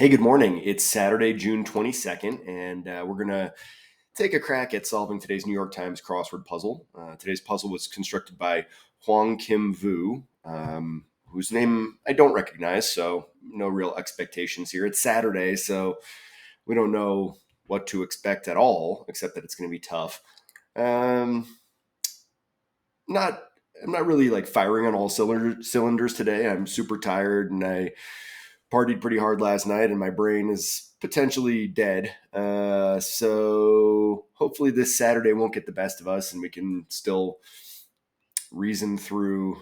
Hey, good morning. It's Saturday, June 22nd, and we're going to take a crack at solving today's New York Times crossword puzzle. Today's puzzle was constructed by Huang Kim Vu, whose name I don't recognize, so no real expectations here. It's Saturday, so we don't know what to expect at all, except that it's going to be tough. Um, not I'm not really like firing on all cylinders today. I'm super tired and I partied pretty hard last night and my brain is potentially dead. So hopefully this Saturday won't get the best of us and we can still reason through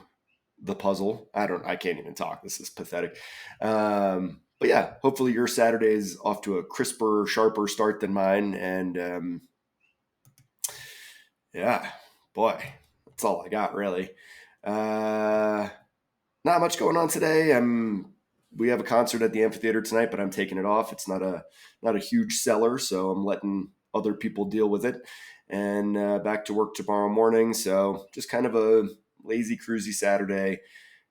the puzzle. I can't even talk. This is pathetic. But yeah, hopefully your Saturday is off to a crisper, sharper start than mine. And yeah, boy, that's all I got really. Uh, Not much going on today. We have a concert at the amphitheater tonight, but I'm taking it off. It's not a huge seller, so I'm letting other people deal with it. And back to work tomorrow morning. So just kind of a lazy, cruisy Saturday,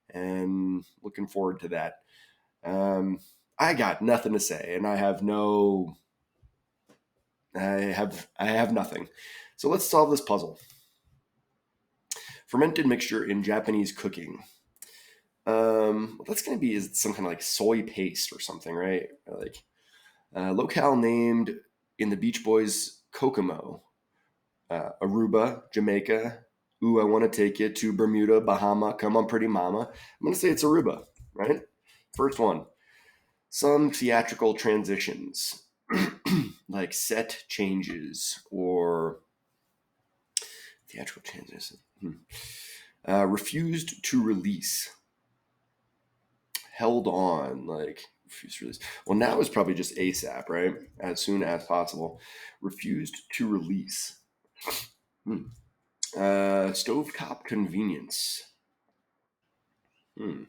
and looking forward to that. Um, I got nothing to say, and I have nothing. So let's solve this puzzle. Fermented mixture in Japanese cooking. What that's going to be is some kind of like soy paste or something, right? Like locale named in the Beach Boys Kokomo, Aruba, Jamaica. Ooh, I want to take you to Bermuda, Bahama. Come on, pretty mama. I'm going to say it's Aruba, right? First one. Some theatrical transitions, like set changes or theatrical transitions. Refused to release. Held on, like refused to release. Well, now is probably just ASAP, right? As soon as possible. Refused to release. Hmm. Stovetop convenience. Hmm.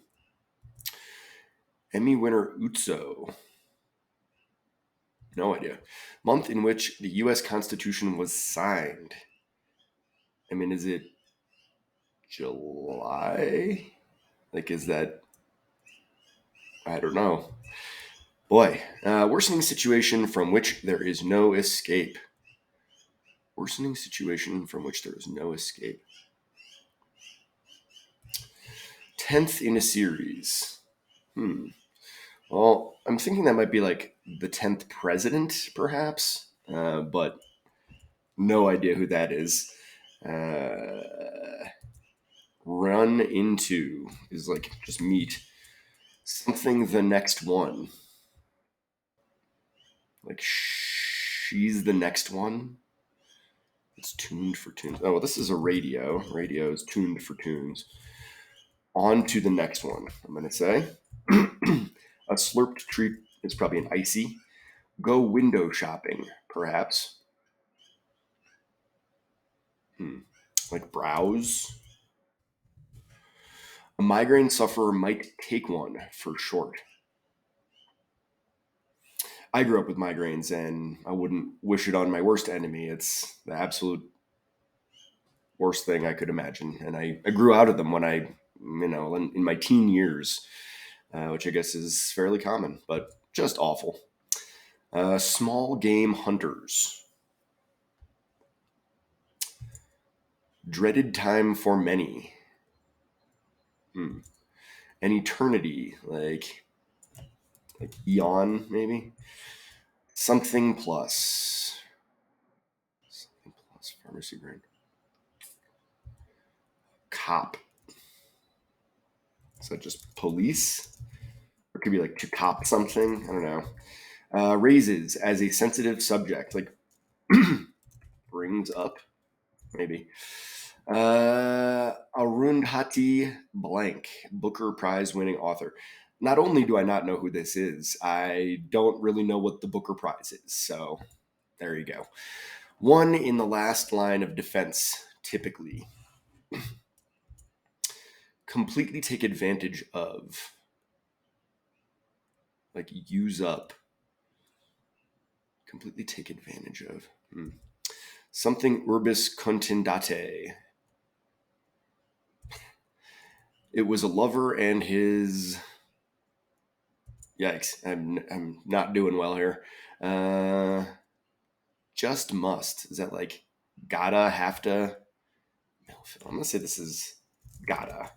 Emmy winner Utso. No idea. Month in which the U.S. Constitution was signed. I mean, is it July? Like, is that? I don't know. Boy, worsening situation from which there is no escape. Worsening situation from which there is no escape. 10th in a series. Well, I'm thinking that might be like the 10th president, perhaps, but no idea who that is. Run into is like just meet. Something the next one. Like she's the next one. It's tuned for tunes. Oh, well, this is a radio. Radio is tuned for tunes. On to the next one, I'm going to say. A slurped treat is probably an icy. Go window shopping, perhaps. Like browse. A migraine sufferer might take one for short. I grew up with migraines and I wouldn't wish it on my worst enemy. It's the absolute worst thing I could imagine. And I grew out of them when in my teen years, which I guess is fairly common, but just awful. Small game hunters. Dreaded time for many. An eternity, like eon, maybe. Something plus. Something plus pharmacy brand. Cop. Is that just police? Or it could be like to cop something. I don't know. Raises as a sensitive subject, like brings up, maybe. Arundhati Blank, Booker Prize winning author. Not only do I not know who this is, I don't really know what the Booker Prize is. So there you go. One in the last line of defense, typically. Completely take advantage of. Like use up. Completely take advantage of. Something urbis contendate. It was a lover and his Yikes! I'm not doing well here. Uh, just must. Is that like gotta, have to? I'm gonna say this is gotta.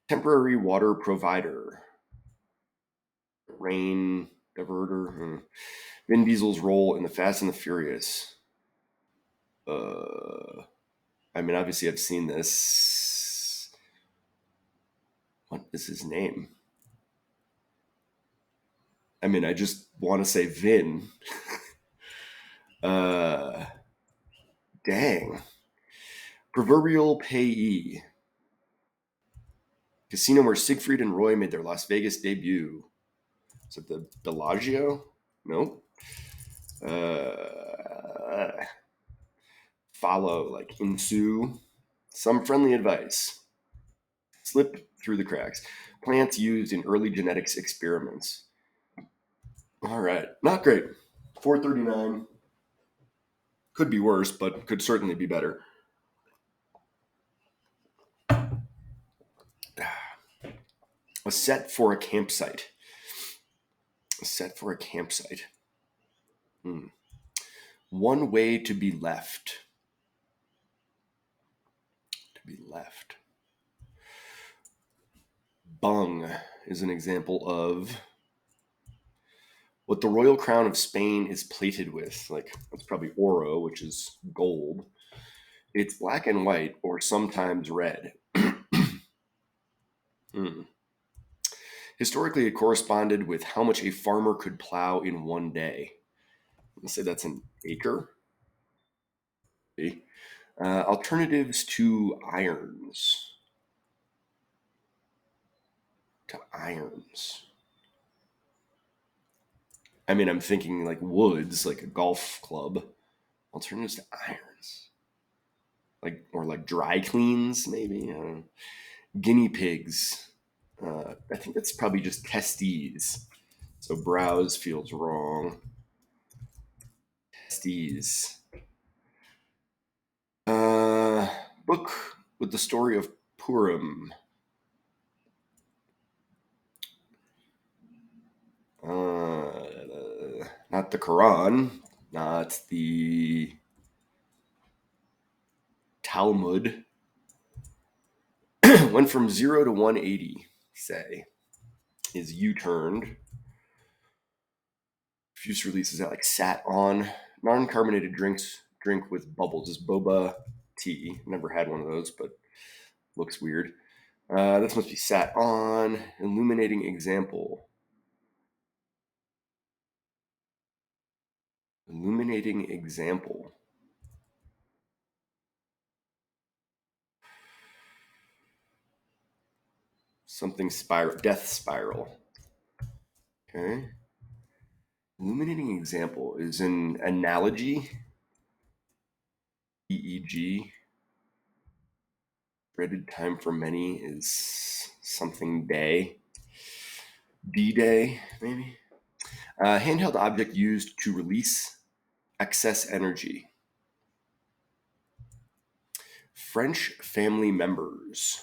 Temporary water provider. Rain diverter. Vin Diesel's role in the Fast and the Furious. Uh, I mean, obviously, I've seen this. What is his name? I mean, I just want to say Vin. Uh, dang. Proverbial payee. Casino where Siegfried and Roy made their Las Vegas debut. Is it the Bellagio? Nope. Uh, follow, like ensue. Some friendly advice. Slip through the cracks. Plants used in early genetics experiments. All right. Not great. 439. Could be worse, but could certainly be better. A set for a campsite. A set for a campsite. One way to be left. To be left. Bung is an example of what the royal crown of Spain is plated with. Like, that's probably oro, which is gold. It's black and white, or sometimes red. Historically, it corresponded with how much a farmer could plow in one day. Let's say that's an acre. Alternatives to irons. To irons. I mean, I'm thinking like woods, like a golf club. Alternatives to irons. Like, or like dry cleans, maybe. Guinea pigs. I think that's probably just testes. So browse feels wrong. Testes. Book with the story of Purim. Not the Quran, not the Talmud. Went from 0 to 180, say. Is U-turned. Juice releases that like sat on. Non-carbonated drink with bubbles is boba tea. Never had one of those, but looks weird. This must be sat on. Illuminating example. Illuminating example. Something spiral. Death spiral. Okay. Illuminating example is an analogy. EEG. Dreaded time for many is something day. D-Day, maybe. Handheld object used to release excess energy. French family members.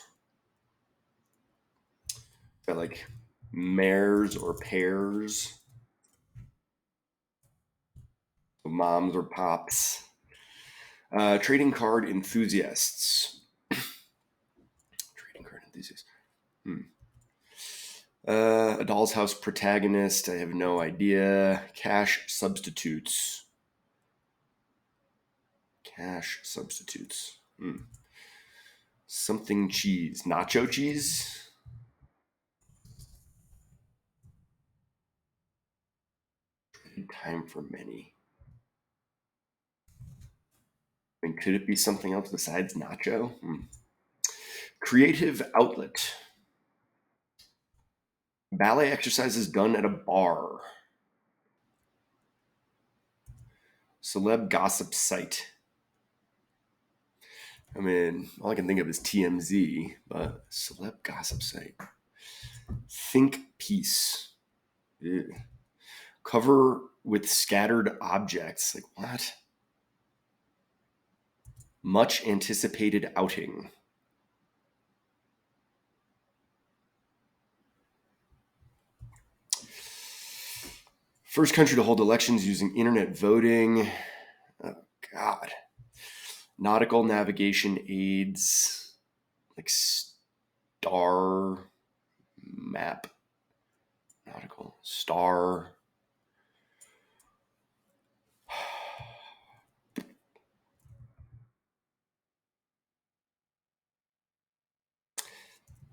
Got like mares or pairs. Moms or pops. Trading card enthusiasts. Trading card enthusiasts. A Doll's House protagonist. I have no idea. Cash substitutes. Cash substitutes. Something cheese. Nacho cheese? Time for many. I mean, could it be something else besides nacho? Creative outlet. Ballet exercises done at a bar. Celeb gossip site. I mean, all I can think of is TMZ, but celeb gossip site. Think piece. Ew. Cover with scattered objects. Like, what? Much anticipated outing. First country to hold elections using internet voting. Oh, God. Nautical navigation aids, like star map. Nautical star.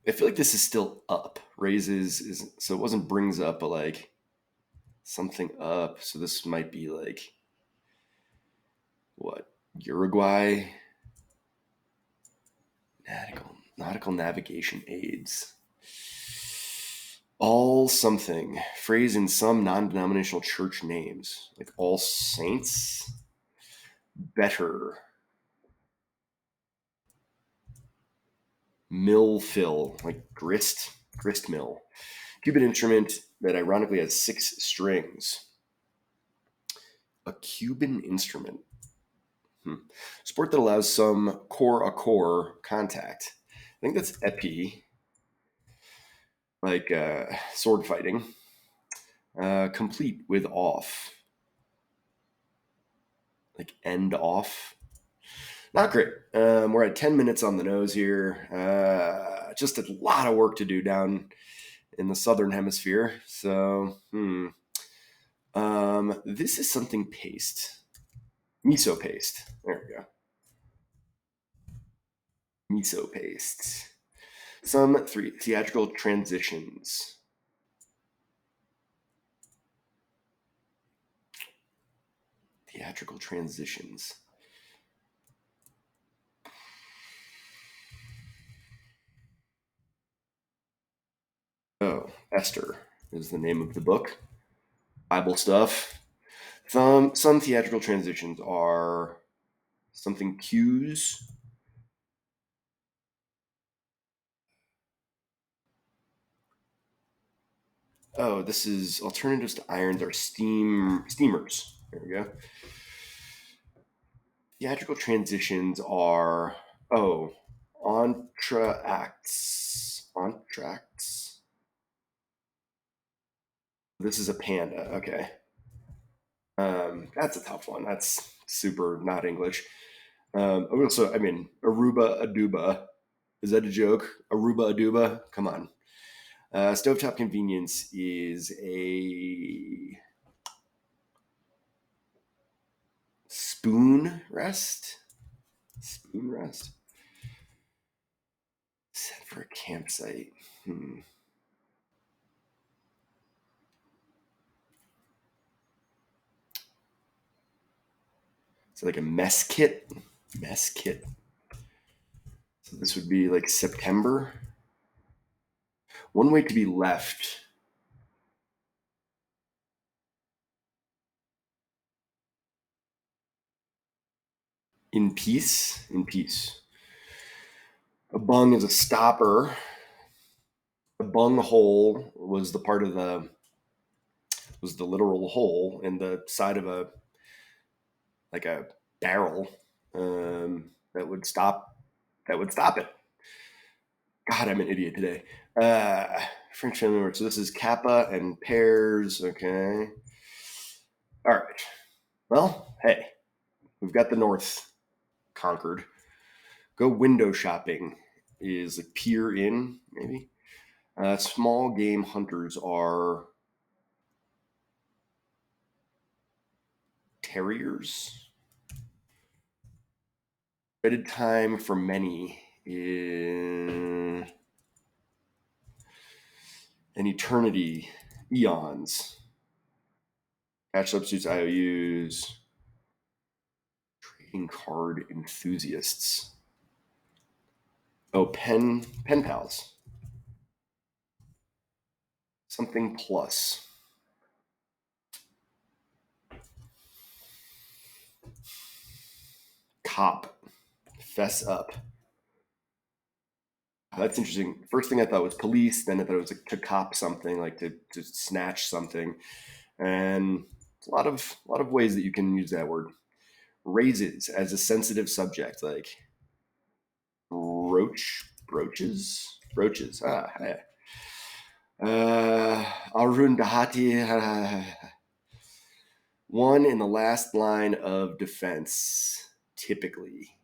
I feel like this is still up. Raises is so it wasn't brings up, but like something up. So this might be like what? Uruguay? Nautical navigation aids. All something. Phrase in some non-denominational church names. Like All Saints? Better. Mill fill. Like grist mill. Cuban instrument that ironically has 6 strings. A Cuban instrument. Sport that allows some core-a-core contact. I think that's epi, like sword fighting. Complete with off. Like end off. Not great. We're at 10 minutes on the nose here. Just a lot of work to do down in the southern hemisphere. So, this is something paste. Miso paste. There we go. Miso paste. Some 3 theatrical transitions. Theatrical transitions. Oh, Esther is the name of the book. Bible stuff. Some theatrical transitions are something cues. Oh, this is alternatives to irons are steamers. There we go. Theatrical transitions are entr'actes. Entr'actes. This is a panda. Okay. That's a tough one. That's super not English. Also, I mean, Aruba Aduba. Is that a joke? Aruba Aduba? Come on. Stovetop convenience is a spoon rest. Spoon rest. Set for a campsite. So like a mess kit. Mess kit. So this would be like September. One way to be left. In peace. In peace. A bung is a stopper. The bung hole was the part of the was the literal hole in the side of a like a barrel that would stop it. God, I'm an idiot today. French family word. So this is kappa and pairs. Okay. All right. Well, hey, we've got the north conquered. Go window shopping is like peer in, maybe. Small game hunters are terriers. Dreaded time for many in an eternity, eons. Cash substitutes, IOUs, trading card enthusiasts. Oh, pen pals. Something plus. Cop. Fess up. That's interesting. First thing I thought was police, then I thought it was like to cop something, like to snatch something. And a lot of ways that you can use that word. Raises as a sensitive subject, like brooches. Arun Dahati. One in the last line of defense, typically.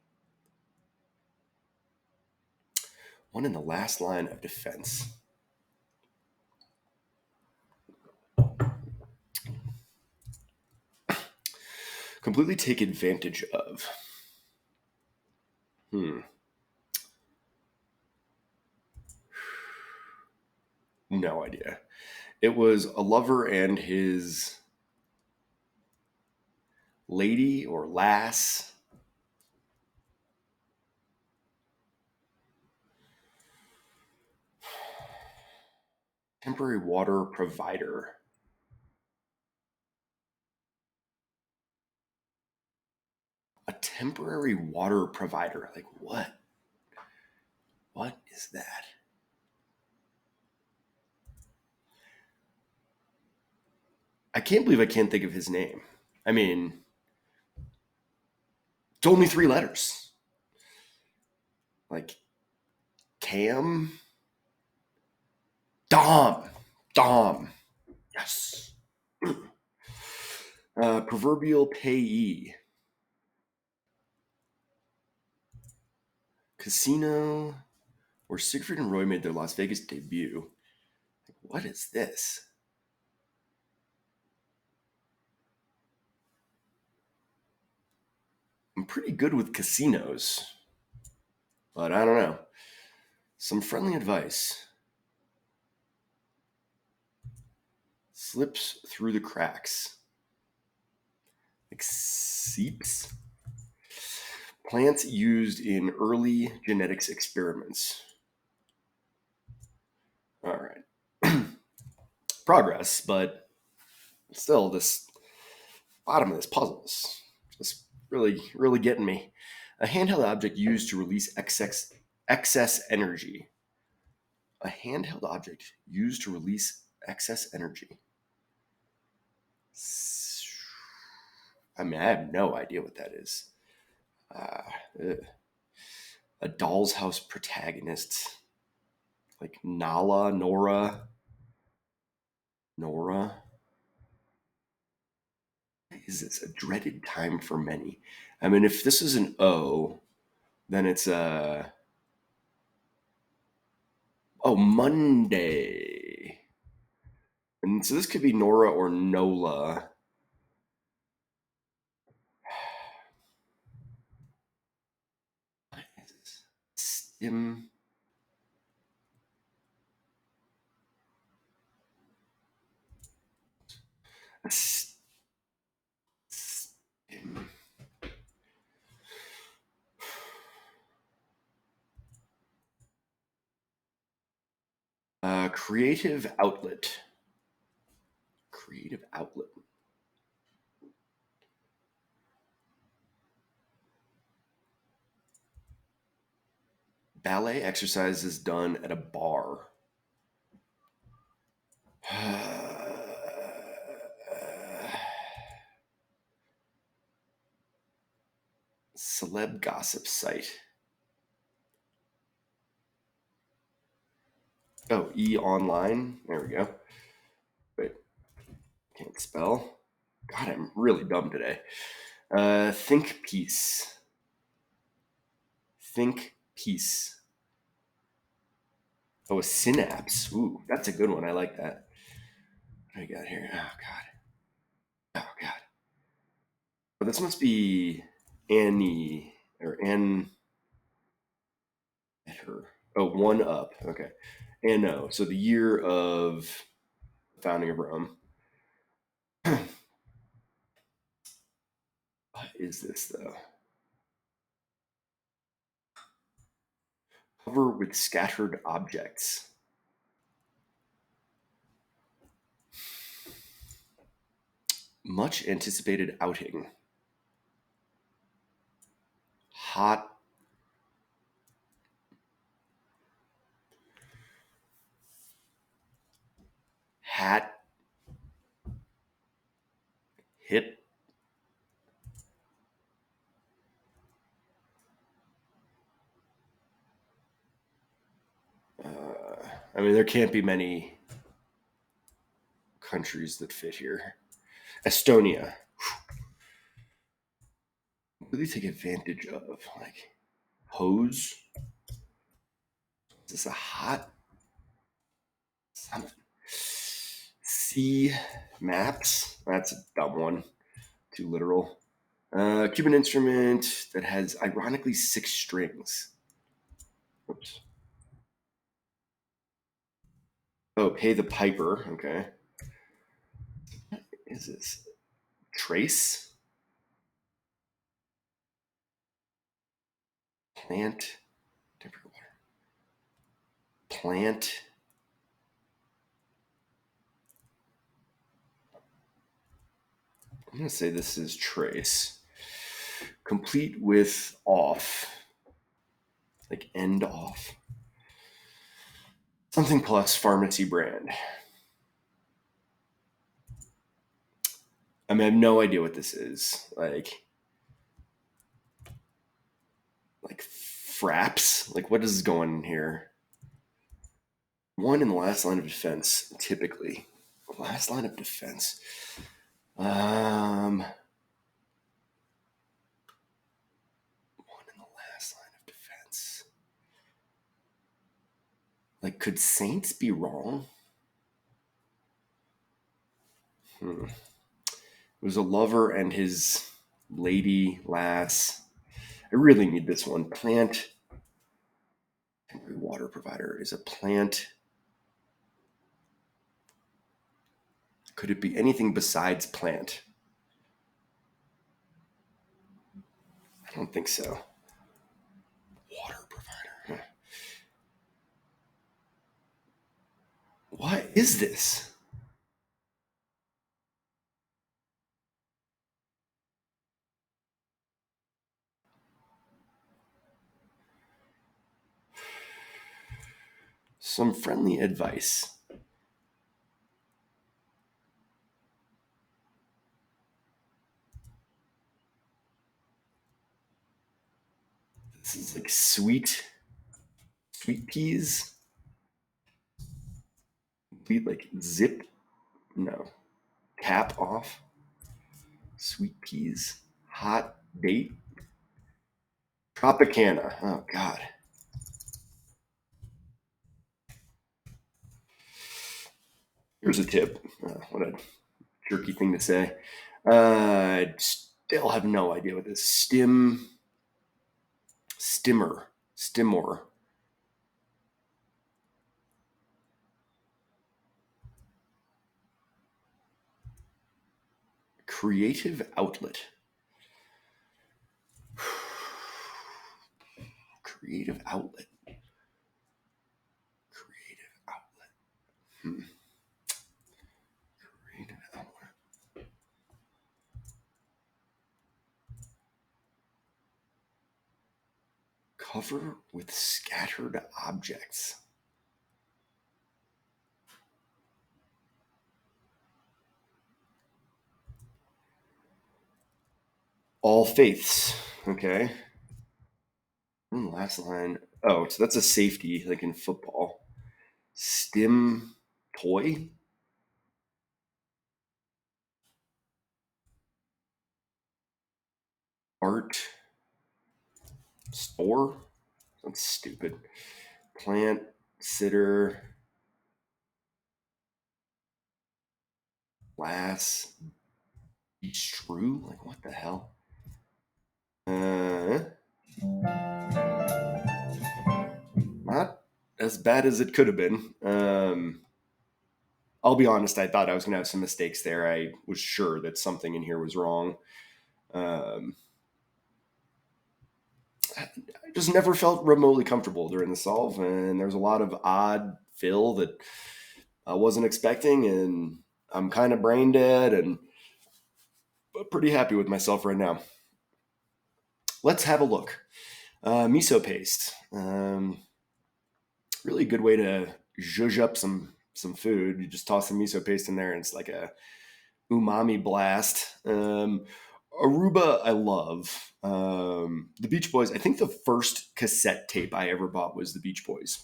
One in the last line of defense. Completely take advantage of. No idea. It was a lover and his lady or lass. Temporary water provider. A temporary water provider. Like what? What is that? I can't believe I can't think of his name. I mean, it's only 3 letters. Like Cam? Dom. Dom. Yes. Proverbial payee. Casino, where Siegfried and Roy made their Las Vegas debut. What is this? I'm pretty good with casinos, but I don't know. Some friendly advice. Slips through the cracks. Like seeps? Plants used in early genetics experiments. All right. Progress, but still, this bottom of this puzzle is just really getting me. A handheld object used to release excess energy. A handheld object used to release excess energy. I mean, I have no idea what that is. A Doll's House protagonist, like Nora. What is this? A dreaded time for many. I mean, if this is an O, then it's a Monday. And so this could be Nora or Nola. What is this? Stim. Stim. Creative outlet. Creative outlet. Ballet exercises done at a bar. Celeb gossip site. Oh, E-online. There we go. Wait, can't spell. God, I'm really dumb today. Think piece. Think piece. Oh, a synapse. Ooh, that's a good one. I like that. What do I got here? Oh, God. Oh, God. But this must be Annie or Ann at her. Oh, one up. Okay. Anno. So the year of founding of Rome. What is this, though? Cover with scattered objects. Much anticipated outing. Hot. Hat. Hit. I mean, there can't be many countries that fit here. Estonia. really take advantage of? Like hose? Is this a hot something? Sea maps? That's a dumb one. Too literal. Cuban instrument that has ironically 6 strings. Oops. Oh, pay the piper. Okay. What is this? Trace? Plant? Temperate water. Plant? I'm going to say this is trace. Complete with off. Like end off. Something plus pharmacy brand. I mean, I have no idea what this is. Like fraps? Like what is going on here? One in the last line of defense, typically. Last line of defense. One in the last line of defense. Like, could Saints be wrong? It was a lover and his lady lass. I really need this one. Plant. Temporary water provider is a plant. Could it be anything besides plant? I don't think so. Water provider. What is this? Some friendly advice. This is like sweet peas. Complete like zip. No. Cap off. Sweet peas. Hot bait. Tropicana. Oh God. Here's a tip. What a jerky thing to say. I still have no idea what this stimmer. Creative outlet. Creative outlet. Creative outlet. Creative outlet. Cover with scattered objects. All faiths. Okay. Last line. Oh, so that's a safety, like in football. Stim toy. Art store. That's stupid. Plant sitter. Glass. True. Like what the hell? Not as bad as it could have been. I'll be honest. I thought I was going to have some mistakes there. I was sure that something in here was wrong. I just never felt remotely comfortable during the solve, and there's a lot of odd fill that I wasn't expecting, and I'm kind of brain dead and pretty happy with myself right now. Let's have a look. Miso paste. Really good way to zhuzh up some food. You just toss some miso paste in there, and it's like a umami blast. Aruba, I love. The Beach Boys. I think the first cassette tape I ever bought was the Beach Boys.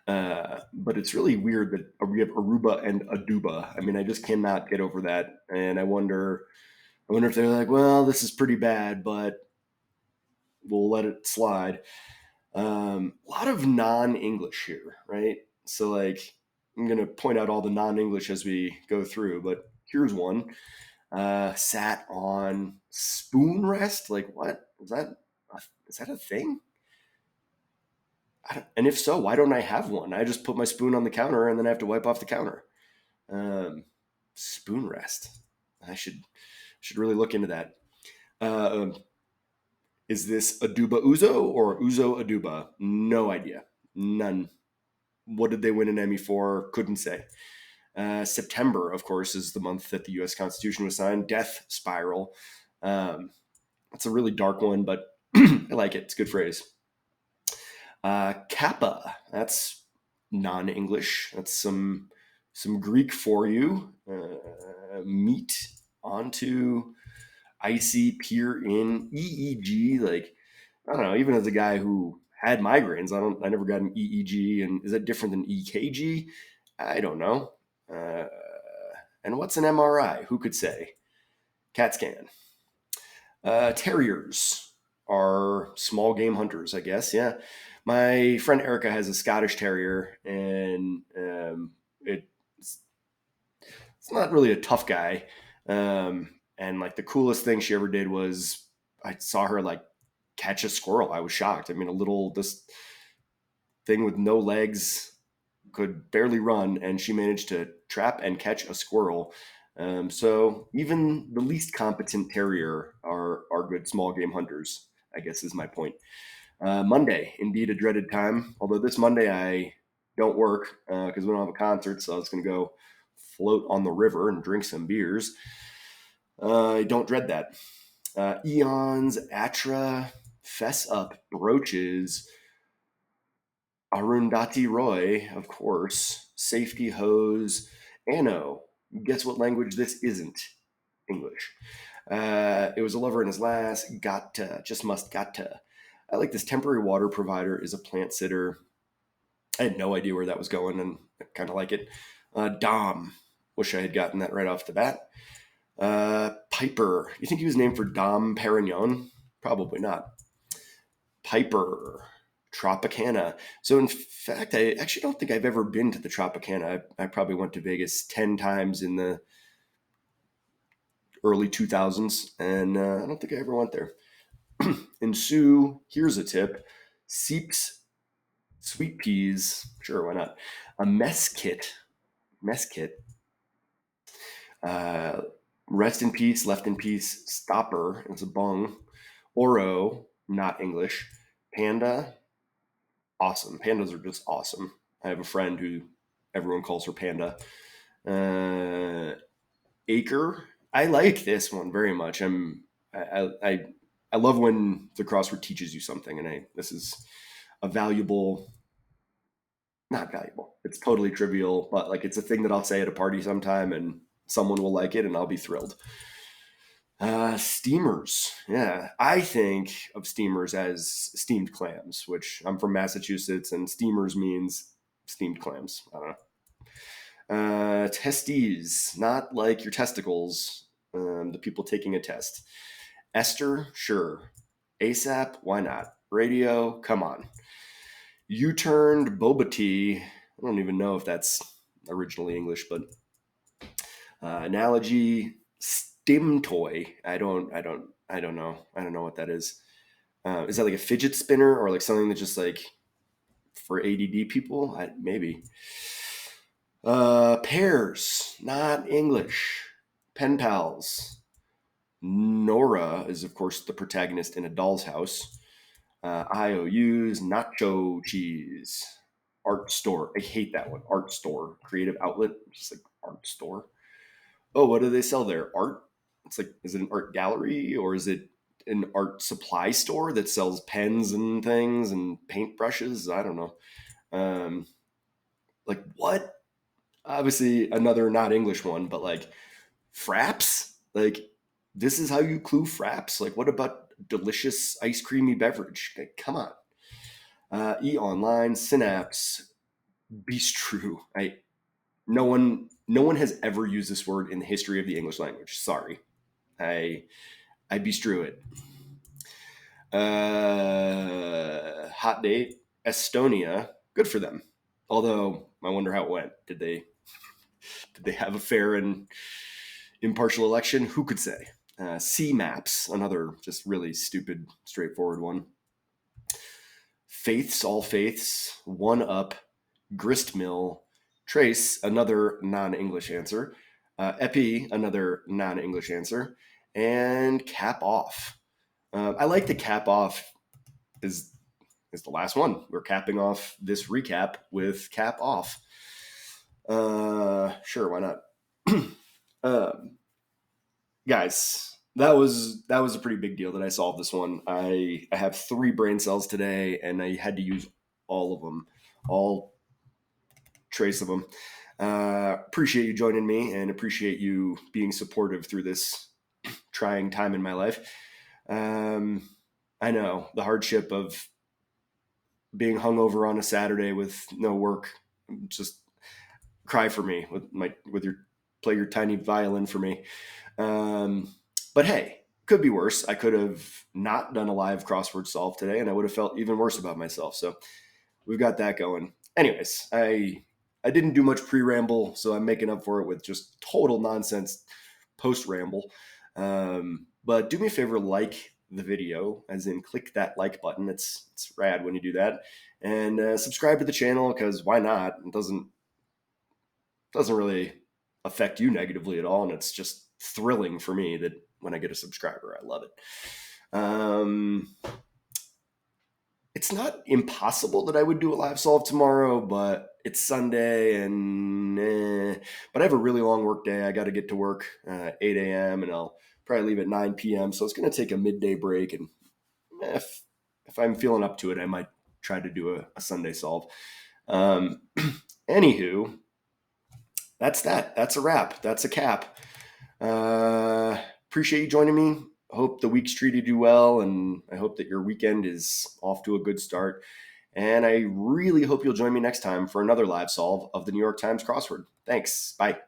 But it's really weird that we have Aruba and Aduba. I mean, I just cannot get over that, and I wonder I wonder if they're like, well, this is pretty bad, but we'll let it slide. A lot of non-English here, right? So like, I'm gonna point out all the non-English as we go through, but here's one. Sat on spoon rest. Like, what is that? Is that a thing? And if so, why don't I have one? I just put my spoon on the counter and then I have to wipe off the counter. Um, Spoon rest. I should really look into that. Uh, is this Aduba Uzo or Uzo Aduba? No idea. None. What did they win an Emmy for? Couldn't say. September, of course, is the month that the U.S. Constitution was signed. Death Spiral. It's a really dark one, but I like it. It's a good phrase. Kappa. That's non-English. That's some Greek for you. Meet onto icy peer in EEG. Like, I don't know. Even as a guy who had migraines, I never got an EEG. And is that different than EKG? I don't know. Uh, and what's an MRI? Who could say? CAT scan. Terriers are small game hunters, I guess. Yeah. My friend Erica has a Scottish Terrier, and it's not really a tough guy. And like the coolest thing she ever did was I saw her like catch a squirrel. I was shocked. I mean, this thing with no legs could barely run, and she managed to trap and catch a squirrel. So even the least competent terrier are good small game hunters, I guess is my point. Monday, indeed a dreaded time. Although this Monday I don't work because we don't have a concert, so I was going to go float on the river and drink some beers. I don't dread that. Eons, Atra, Fess Up, Brooches, Arundhati Roy, of course, Safety Hose, Anno. Guess what language this isn't? English. It was a lover in his last. Gotta, just must gotta. I like this temporary water provider is a plant sitter. I had no idea where that was going, and I kind of like it. Dom. Wish I had gotten that right off the bat. Piper. You think he was named for Dom Perignon? Probably not. Piper. Tropicana. So in fact, I actually don't think I've ever been to the Tropicana. I probably went to Vegas 10 times in the early 2000s, and I don't think I ever went there. And Sue, here's a tip. Seeps, sweet peas, sure, why not? A mess kit. Uh, Rest in peace, left in peace, stopper, it's a bung. Oro, not English. Panda, awesome. Pandas are just awesome. I have a friend who everyone calls her Panda. Uh, Acre, I like this one very much. I love when the crossword teaches you something, and this is a valuable, not valuable. It's totally trivial, but like it's a thing that I'll say at a party sometime, and someone will like it, and I'll be thrilled. Steamers. Yeah. I think of steamers as steamed clams, which I'm from Massachusetts, and steamers means steamed clams. I don't know. Testes, not like your testicles, the people taking a test. Esther, sure. ASAP, why not? Radio, come on. U turned boba tea. I don't even know if that's originally English, but analogy, stim toy. I don't know. I don't know what that is. Is that like a fidget spinner or like something that's just like for ADD people? Maybe. Pairs, not English. Pen pals. Nora is, of course, the protagonist in A Doll's House. IOUs, nacho cheese. Art store. I hate that one. Art store. Creative outlet. Just like art store. Oh, what do they sell there? Art? It's like, is it an art gallery or is it an art supply store that sells pens and things and paintbrushes? I don't know. Um, like, what? Obviously, another not English one, but like, fraps? Like, this is how you clue fraps? Like, what about delicious ice creamy beverage? Like, come on. E-online, synapse, bistro. No one has ever used this word in the history of the English language. Sorry. I bestrew it. Hot date, Estonia. Good for them. Although I wonder how it went. Did they have a fair and impartial election? Who could say? Sea maps, another just really stupid, straightforward one. Faiths, all faiths, one up, grist mill, trace, another non-English answer, epi, another non-English answer, and cap off. I like the cap off is the last one. We're capping off this recap with cap off. Sure, why not? Guys, that was a pretty big deal that I solved this one. I have 3 brain cells today, and I had to use all of them, all trace of them. Appreciate you joining me, and appreciate you being supportive through this trying time in my life. I know the hardship of being hungover on a Saturday with no work. Just cry for me play your tiny violin for me. But hey, could be worse. I could have not done a live crossword solve today, and I would have felt even worse about myself. So we've got that going. Anyways, I didn't do much pre-ramble, so I'm making up for it with just total nonsense post-ramble. But do me a favor, like the video, as in click that like button. It's rad when you do that. And subscribe to the channel, because why not? It doesn't really affect you negatively at all, and it's just thrilling for me that when I get a subscriber, I love it. It's not impossible that I would do a live solve tomorrow, but it's Sunday, but I have a really long work day. I got to get to work 8 a.m. and I'll probably leave at 9 p.m. So it's going to take a midday break, and if I'm feeling up to it, I might try to do a Sunday solve. Anywho, that's that. That's a wrap. That's a cap. Appreciate you joining me. Hope the week's treated you well, and I hope that your weekend is off to a good start. And I really hope you'll join me next time for another live solve of the New York Times crossword. Thanks. Bye.